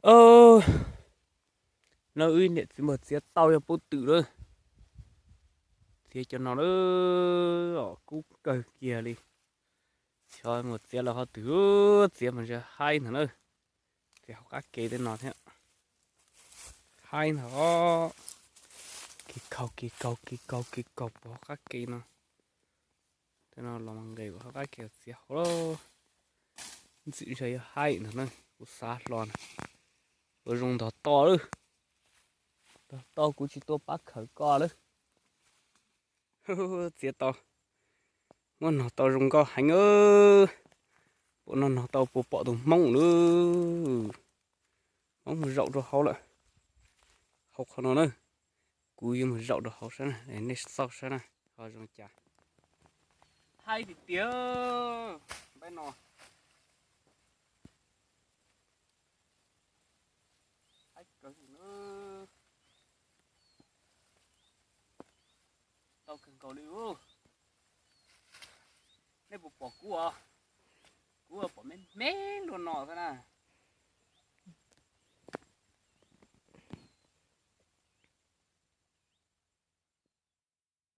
Ơ, nó uy nè chỉ một xe tàu cho bố tử thôi. Thì cho nó ở cú cờ kia đi. Cho một xe là họ tử xe mà sẽ hai nữa. Thì họ các kế đến nó thế. Hai nó kỳ cầu bỏ các kế nó. Thế nó lòng gầy của họ các kế xe họ đó. Chỉ chơi hai nữa nữa. Cú xa lòn. Rồi dùng đó to nữa. To cú chỉ to bác khởi co nữa. Xe to. Ngon nó to dùng co hành ơi. Bộ nó to bộ bỏ tụi mông nữa. Mông một rậu rồi hậu lại. Hậu khó nó nữa. Cúi một rậu rồi hậu xem này. Để nên sau xem này. Họ dùng chả. Hai thì tía. Bên nó. Hai cỡ nữa. Tao cần cầu lưu. Đây bộ bỏ cua. Cua bỏ mến mến luôn nọ thế này.